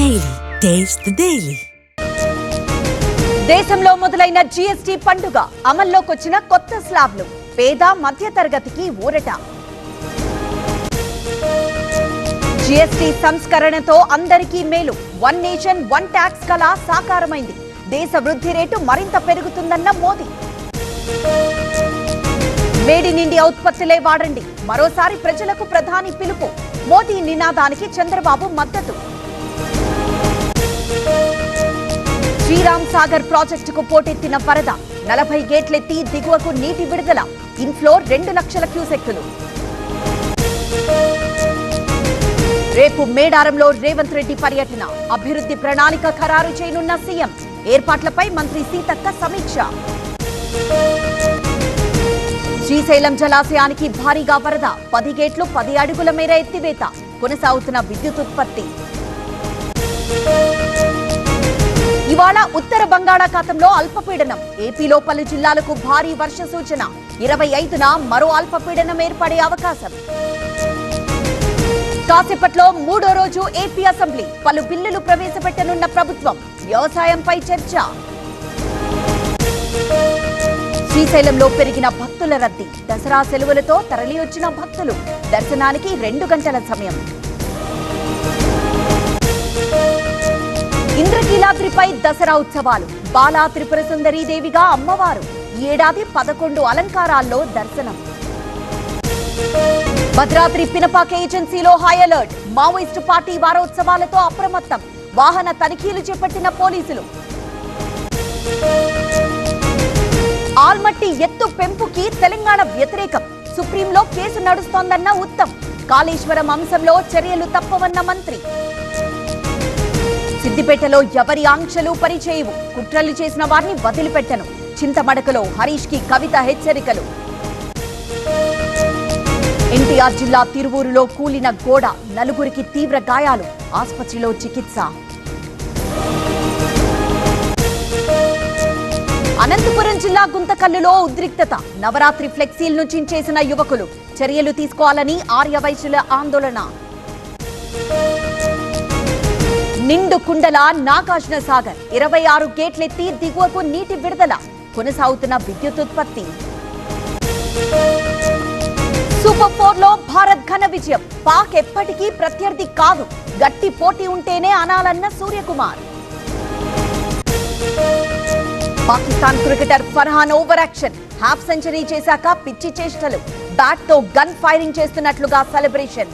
Daily taste the daily. దేశంలో మొదలైన GST పండుగ అమల్లోకొచ్చిన కొత్త స్లాబ్లు పేద మధ్య తరగతికి ఊరట. జీఎస్టీ సంస్కరణతో అందరికీ మేలు. వన్ నేషన్ వన్ ట్యాక్స్ కళ సాకారమైంది. దేశ వృద్ధి రేటు మరింత పెరుగుతుందన్న మోదీ. మేడ్ ఇన్ ఇండియా ఉత్పత్తులే వాడండి, మరోసారి ప్రజలకు ప్రధాని పిలుపు. మోదీ నినాదానికి చంద్రబాబు మద్దతు. శ్రీరామ్ సాగర్ ప్రాజెక్టుకు పోటెత్తిన వరద. 40 గేట్లెత్తి దిగువకు నీటి విడుదల. ఇన్ఫ్లో 2 లక్షల క్యూసెక్కులు. రేపు మేడారంలో రేవంత్ రెడ్డి పర్యటన. అభివృద్ధి ప్రణాళిక ఖరారు చేయనున్న సీఎం. ఏర్పాట్లపై మంత్రి సీతక్క సమీక్ష. శ్రీశైలం జలాశయానికి భారీగా వరద. 10 గేట్లు 10 అడుగుల మేర ఎత్తివేత. కొనసాగుతున్న విద్యుత్ ఉత్పత్తి. ఇవాళ ఉత్తర బంగాళాఖాతంలో అల్పపీడనం. ఏపీలో పలు జిల్లాలకు భారీ వర్ష సూచన. 25న మరో అల్పపీడనం ఏర్పడే అవకాశం. కాసేపట్లో 3వ రోజు ఏపీ అసెంబ్లీ. పలు బిల్లులు ప్రవేశపెట్టనున్న ప్రభుత్వం. వ్యవసాయంపై చర్చ. శ్రీశైలంలో పెరిగిన భక్తుల రద్దీ. దసరా సెలవులతో తరలివచ్చిన భక్తులు. దర్శనానికి 2 గంటల సమయం. ఇంద్రకీలాద్రిపై దసరా ఉత్సవాలు. బాలా త్రిపుర సుందరీ దేవిగా అమ్మవారు. ఈ ఏడాది 11 అలంకారాల్లో దర్శనం. భద్రాద్రి పినపాక ఏజెన్సీలో హై అలర్ట్. మావోయిస్టు పార్టీ వారోత్సవాలతో అప్రమత్తం. వాహన తనిఖీలు చేపట్టిన పోలీసులు. ఆల్మట్టి ఎత్తు పెంపుకి తెలంగాణ వ్యతిరేకం. సుప్రీంలో కేసు నడుస్తోందన్న ఉత్తమ్. కాళేశ్వరం అంశంలో చర్యలు తప్పవన్న మంత్రి. సిద్దిపేటలో ఎవరి ఆంక్షలు పరిచేయవు. కుట్రలు చేసిన వారిని వదిలిపెట్టను. చింతమడకలో హరీష్ కి కవిత హెచ్చరికలు. ఎన్టీఆర్ జిల్లా తిరువూరులో కూలిన గోడ. 4గురికి తీవ్ర గాయాలు. ఆసుపత్రిలో చికిత్స. అనంతపురం జిల్లా గుంతకల్లులో ఉద్రిక్తత. నవరాత్రి ఫ్లెక్సీలను చించేసిన యువకులు. చర్యలు తీసుకోవాలని ఆర్యవైశ్యుల ఆందోళన. నిండు కుండల నాగార్జున సాగర్. 26 గేట్లెత్తి దిగువకు నీటి విడుదల. కొనసాగుతున్న విద్యుత్ ఉత్పత్తి. సూపర్ 4లో భారత్ ఘన విజయం. పాక్ ఎప్పటికీ ప్రత్యర్థి కాదు. గట్టి పోటీ ఉంటేనే అనాలన్న Suryakumar. Pakistan cricketer Farhan over action. Half century చేశాక పిచ్చి చేష్టలు. బ్యాట్ తో గన్ ఫైరింగ్ చేస్తున్నట్లుగా సెలబ్రేషన్.